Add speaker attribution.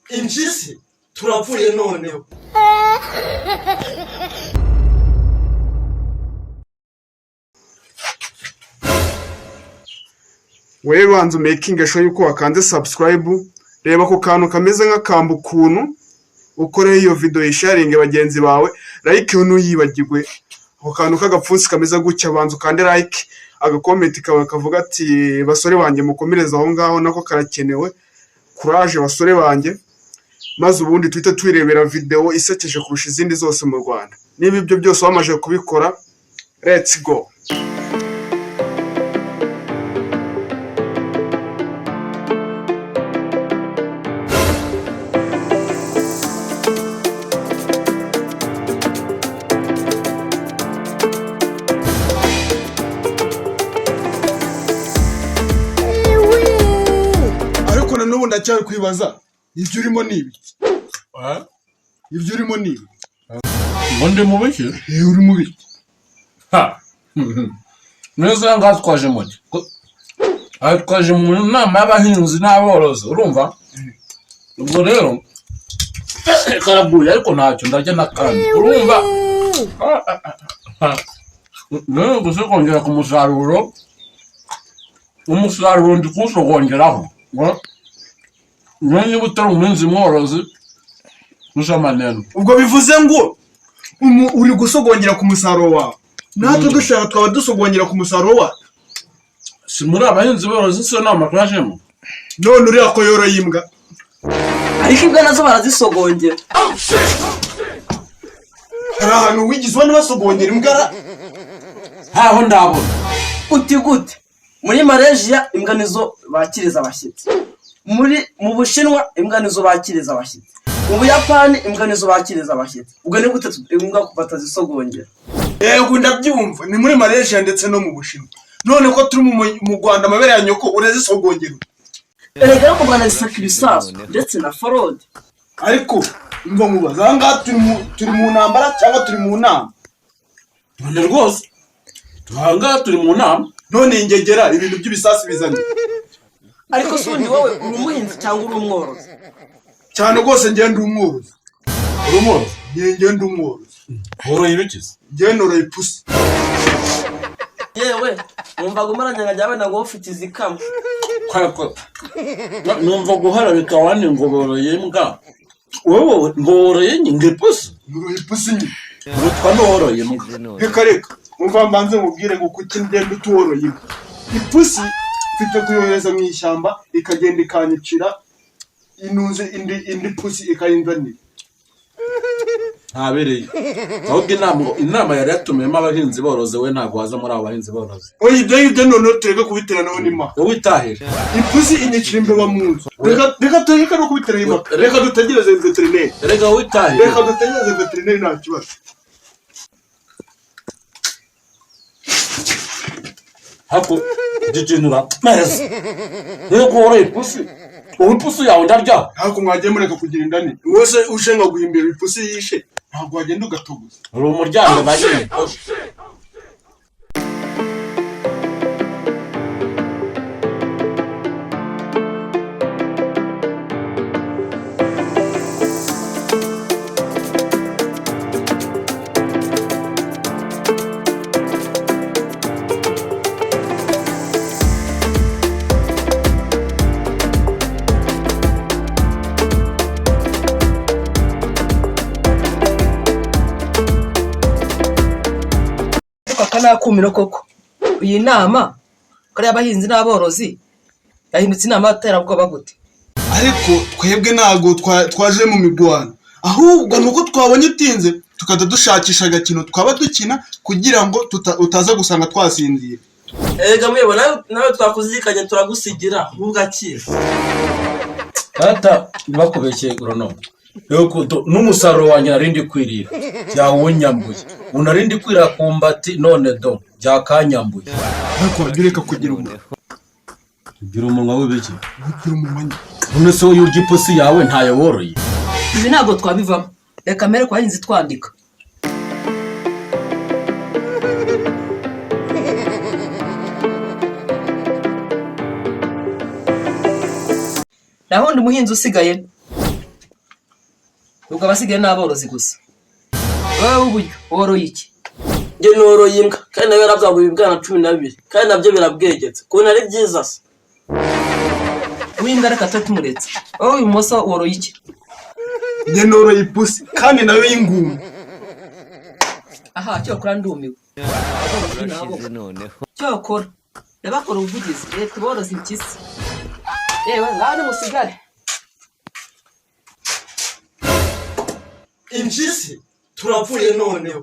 Speaker 1: Impyisi turapfuye noneho.
Speaker 2: Wewe banza making sure yuko wakanze subscribe, reba ko kantu kameze nk'akamba ukuntu ukore iyo video yisharinge bagenzi bawe, like nuyibagirwe. Ako kantu kagapfunsi kameze gutya banza kandi like, agakomenti kawe kavuga ati basore banje mukomereza aho ngaho nako karakenewe. Courage basore banje. Maze ubundi twite twirebera video isekeje kurusha izindi zose mu Rwanda. Niba ibyo byose wamaje kubikora, let's go. Ariko nanubu ndacyari kwibaza ibyo urimo nibi. Ibyo urimo nibi.
Speaker 3: Ubundi mu biki?
Speaker 2: Uri mu biki?
Speaker 3: Neza ngatwaje muti. Twaje mu nama y'abahinzi n'aborozi urumva? Ubwo rero karabuye ariko ntacyo ndarya nakandi urumva? None gusa kongera ku musaruro ndi kuwusogongeraho. Niba utari umuhinzi mworozi maneno.
Speaker 2: Ubwo bivuze ngo uri gusogongera ku musaruro wawe. Natwe dushaka twaba dusogongera ku musaruro wawe.
Speaker 3: Si muri abahinzi borozi se nama twajemo.
Speaker 2: None uri ako yoro yimbwa.
Speaker 1: Ariko imbwa nazo barazisogongera.
Speaker 2: Hari ahantu wigizwe n'abasogongera imbwa.
Speaker 3: Haho ndabona.
Speaker 1: Uti gute? Muri Malaysia imbwa nizo bakiriza abashyitsi. Mu Bushinwa imbwa nizo bakiriza abashyitsi. Mu Buyapani imbwa nizo bakiriza abashyitsi. Ubwo ni gute imbwa batazisogongera?
Speaker 2: Yego ndabyumva, ni muri Malaysia ndetse no mu Bushinwa. None ko turi mu Rwanda amabere ya nyoko urazisogongera.
Speaker 1: Erega ko Rwanda zisakirisaso ndetse na forode.
Speaker 2: Ariko umva mubaza ngaha turi mu ntambara cyangwa turi mu nama.
Speaker 3: None rwose tuhanga turi mu nama.
Speaker 2: None ingegera ibintu by'ibisasi bizanye.
Speaker 1: Ariko sundi wowe uri umuhinzi cyangwa uri umworozi?
Speaker 2: Cyane rwose ngende umworozi.
Speaker 3: Uri umworozi?
Speaker 2: Ngende umworozi.
Speaker 3: Horoye ibikize?
Speaker 2: Ngende oroye ipusi.
Speaker 1: Yewe numva gumaranya ngajyawe nago ufite izikama.
Speaker 3: Kwako. Numva guharabika wani ngo boroye imbwa. Wowe ngo boroye nyinge ipusi?
Speaker 2: Oroye ipusi nyine.
Speaker 3: Utwa n'uworoye imbwa.
Speaker 2: Reka umva mbanze mubwire ngo kuki ngende utworoye imbwa. Ipusi mfite kuyohereza mu ishyamba ikagenda ikanyicira inunze indi pusi ikayinzanira.
Speaker 3: Ntabereye. Ahubwo inama yari yatumiyemo abahinzi boroze we ntabwo waza muri abo bahinzi boroze.
Speaker 2: Oya ibyo none tureka kubiteranaho n'ima.
Speaker 3: Wowe itahira.
Speaker 2: Ipusi inyicira imbeba mu nzu. Reka no kubiterana ima. Reka dutegereze veterineri.
Speaker 3: Reka wowe itahira.
Speaker 2: Reka dutegereze veterineri nta kibazo.
Speaker 3: Hako jijinura meza. Rego ore ipusi. Wowe ipusi yawe ndarya.
Speaker 2: Hako mwagiye mureka kugira indani. Wose ushenga guhimbira ipusi yishe. Ntabwo wagenda ugatoguza.
Speaker 3: Uri umuryango bagiye.
Speaker 1: Nakumiro koko iyi nama kare abahinzi n'aborozi yahindutse inama y'iterabwoba gute?
Speaker 2: Ariko twebwe ntago twaje mu migwano, ahubwo nuko twabonye itinze tukada dushakisha agakino twaba dukina kugira ngo utaza gusanga twasinzira.
Speaker 1: Erega mwebo nawe twakuzikanye turagusigira ubwakira.
Speaker 3: Ata bakubekeye grono. Yoko n'umusaruro wanjye narindi kwirira byawunyambuye unarindi kwira kumbati none do byakanyambuye
Speaker 2: ariko bireka kugira umuntu
Speaker 3: kugira umunwa w'ibiki
Speaker 2: kugira umunwa
Speaker 3: none so yurya ipusi yawe ntayo woroye
Speaker 1: ibi ntabwo twabivamo reka mere kwa hinzi twandika naho ndi muhinzi usigaye
Speaker 4: ubwo abasigaye n'aborozi gusa. Wowe uburyo woroye iki?
Speaker 1: njye noroye imbwa kandi nawe yarabyaguye ibibwana 12 kandi nabyo birabwegetse kubona ari byiza se.
Speaker 4: W'imbwa reka tutumuretse. Wowe uyu muso woroye iki?
Speaker 2: njye noroye ipusi kandi nayo y'ingumba.
Speaker 4: Aha cyokora ndumiwe. Cyokora ndabakora ubuvugizi leta borozi impyisi. Yewe ngani musigare.
Speaker 1: Impyisi turapfuye noneho.